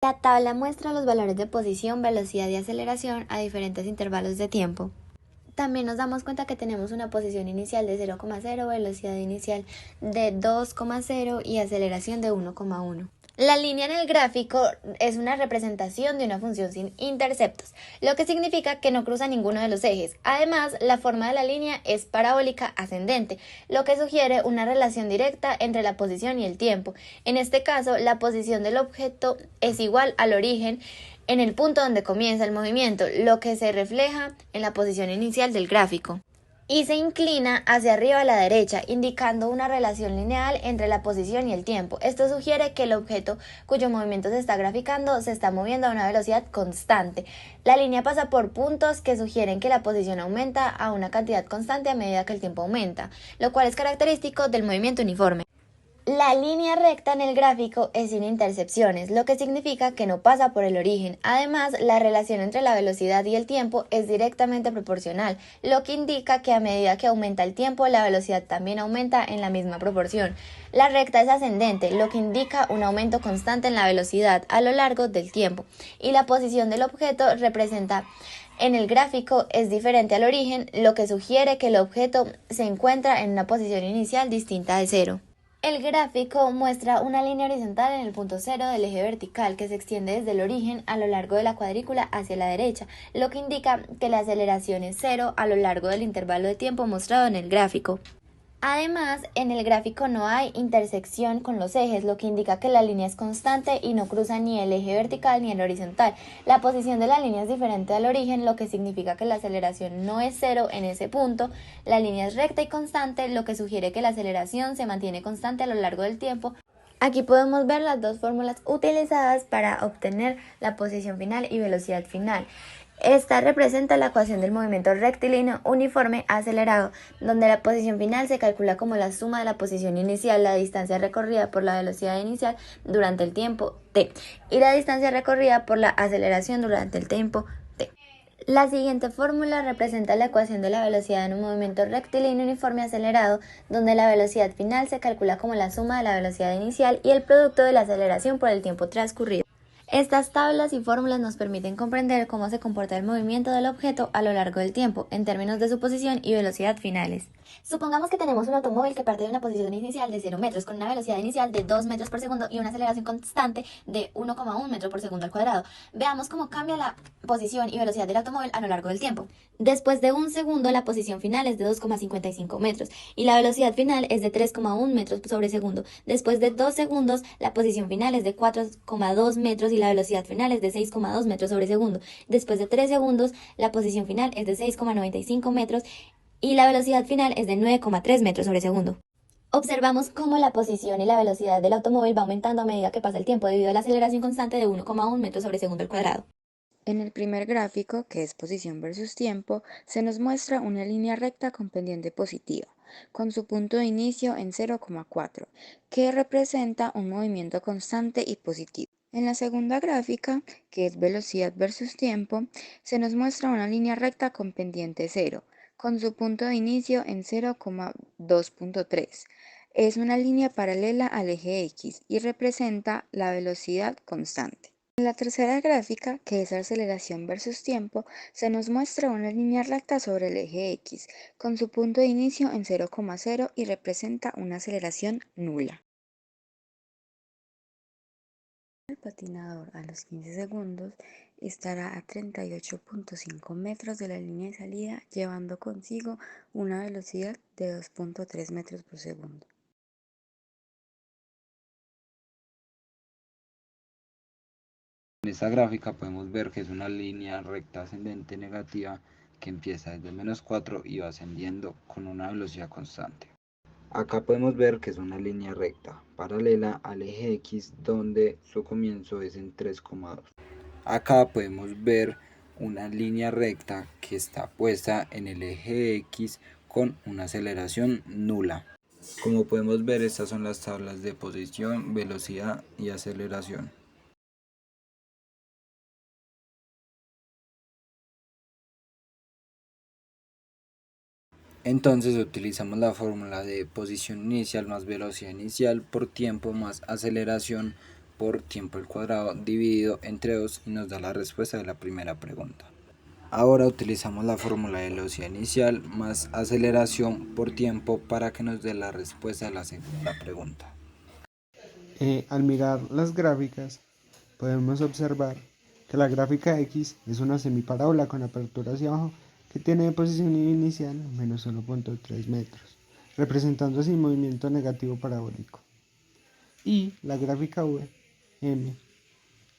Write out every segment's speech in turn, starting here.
La tabla muestra los valores de posición, velocidad y aceleración a diferentes intervalos de tiempo. También nos damos cuenta que tenemos una posición inicial de 0,0, velocidad inicial de 2,0 y aceleración de 1,1. La línea en el gráfico es una representación de una función sin interceptos, lo que significa que no cruza ninguno de los ejes. Además, la forma de la línea es parabólica ascendente, lo que sugiere una relación directa entre la posición y el tiempo. En este caso, la posición del objeto es igual al origen en el punto donde comienza el movimiento, lo que se refleja en la posición inicial del gráfico. Y se inclina hacia arriba a la derecha, indicando una relación lineal entre la posición y el tiempo. Esto sugiere que el objeto cuyo movimiento se está graficando se está moviendo a una velocidad constante. La línea pasa por puntos que sugieren que la posición aumenta a una cantidad constante a medida que el tiempo aumenta, lo cual es característico del movimiento uniforme. La línea recta en el gráfico es sin intercepciones, lo que significa que no pasa por el origen. Además, la relación entre la velocidad y el tiempo es directamente proporcional, lo que indica que a medida que aumenta el tiempo, la velocidad también aumenta en la misma proporción. La recta es ascendente, lo que indica un aumento constante en la velocidad a lo largo del tiempo. Y la posición del objeto representa en el gráfico es diferente al origen, lo que sugiere que el objeto se encuentra en una posición inicial distinta de cero. El gráfico muestra una línea horizontal en el punto cero del eje vertical que se extiende desde el origen a lo largo de la cuadrícula hacia la derecha, lo que indica que la aceleración es cero a lo largo del intervalo de tiempo mostrado en el gráfico. Además, en el gráfico no hay intersección con los ejes, lo que indica que la línea es constante y no cruza ni el eje vertical ni el horizontal. La posición de la línea es diferente al origen, lo que significa que la aceleración no es cero en ese punto. La línea es recta y constante, lo que sugiere que la aceleración se mantiene constante a lo largo del tiempo. Aquí podemos ver las dos fórmulas utilizadas para obtener la posición final y velocidad final. Esta representa la ecuación del movimiento rectilíneo uniforme acelerado, donde la posición final se calcula como la suma de la posición inicial, la distancia recorrida por la velocidad inicial durante el tiempo t, y la distancia recorrida por la aceleración durante el tiempo t. La siguiente fórmula representa la ecuación de la velocidad en un movimiento rectilíneo uniforme acelerado, donde la velocidad final se calcula como la suma de la velocidad inicial y el producto de la aceleración por el tiempo transcurrido. Estas tablas y fórmulas nos permiten comprender cómo se comporta el movimiento del objeto a lo largo del tiempo, en términos de su posición y velocidad finales. Supongamos que tenemos un automóvil que parte de una posición inicial de 0 metros, con una velocidad inicial de 2 metros por segundo y una aceleración constante de 1,1 metro por segundo al cuadrado. Veamos cómo cambia la posición y velocidad del automóvil a lo largo del tiempo. Después de un segundo, la posición final es de 2,55 metros y la velocidad final es de 3,1 metros sobre segundo. Después de 2 segundos, la posición final es de 4,2 metros y la velocidad final es de 6,2 metros sobre segundo. Después de 3 segundos, la posición final es de 6,95 metros y la velocidad final es de 9,3 metros sobre segundo. Observamos cómo la posición y la velocidad del automóvil va aumentando a medida que pasa el tiempo debido a la aceleración constante de 1,1 metros sobre segundo al cuadrado. En el primer gráfico, que es posición versus tiempo, se nos muestra una línea recta con pendiente positiva, con su punto de inicio en 0,4, que representa un movimiento constante y positivo. En la segunda gráfica, que es velocidad versus tiempo, se nos muestra una línea recta con pendiente 0, con su punto de inicio en 0,2.3. Es una línea paralela al eje X y representa la velocidad constante. En la tercera gráfica, que es aceleración versus tiempo, se nos muestra una línea recta sobre el eje X, con su punto de inicio en 0,0 y representa una aceleración nula. El patinador a los 15 segundos estará a 38,5 metros de la línea de salida, llevando consigo una velocidad de 2,3 metros por segundo. En esta gráfica podemos ver que es una línea recta ascendente negativa que empieza desde -4 y va ascendiendo con una velocidad constante. Acá podemos ver que es una línea recta paralela al eje X donde su comienzo es en 3,2. Acá podemos ver una línea recta que está puesta en el eje X con una aceleración nula. Como podemos ver, estas son las tablas de posición, velocidad y aceleración. Entonces utilizamos la fórmula de posición inicial más velocidad inicial por tiempo más aceleración por tiempo al cuadrado dividido entre 2 y nos da la respuesta de la primera pregunta. Ahora utilizamos la fórmula de velocidad inicial más aceleración por tiempo para que nos dé la respuesta de la segunda pregunta. Al mirar las gráficas, podemos observar que la gráfica X es una semiparábola con apertura hacia abajo que tiene de posición inicial menos 1.3 metros, representando así movimiento negativo parabólico. Y la gráfica V, M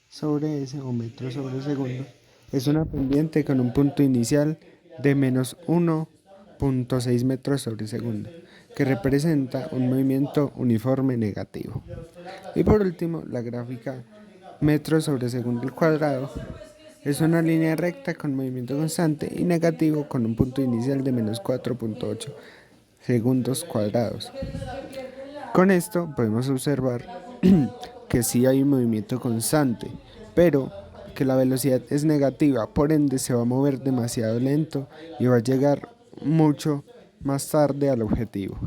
sobre S o metros sobre segundo, es una pendiente con un punto inicial de menos 1.6 metros sobre segundo, que representa un movimiento uniforme negativo. Y por último, la gráfica metros sobre segundo al cuadrado es una línea recta con movimiento constante y negativo con un punto inicial de menos 4.8 segundos cuadrados. Con esto podemos observar que sí hay un movimiento constante, pero que la velocidad es negativa, por ende se va a mover demasiado lento y va a llegar mucho más tarde al objetivo.